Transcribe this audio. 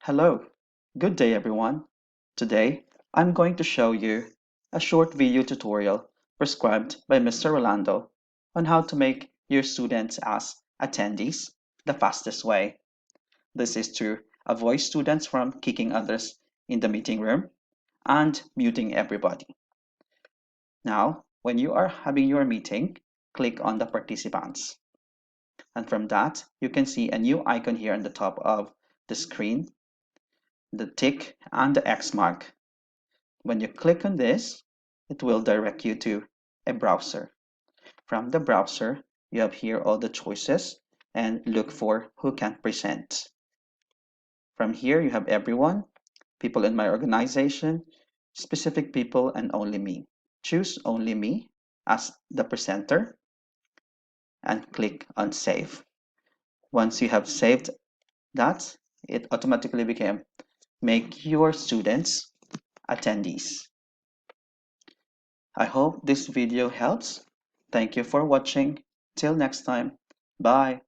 Hello, good day everyone. Today, I'm going to show you a short video tutorial prescribed by Mr. Rolando on how to make your students as attendees the fastest way. This is to avoid students from kicking others in the meeting room and muting everybody. Now, when you are having your meeting, click on the participants. And from that, you can see a new icon here on the top of the screen, the tick and the X mark. When you click on this, it will direct you to a browser. From the browser, you have here all the choices and look for who can present. From here, you have everyone, people in my organization, specific people, and only me. Choose only me as the presenter and click on save. Once you have saved that, it automatically became make your students attendees. I hope this video helps. Thank you for watching. Till next time. Bye.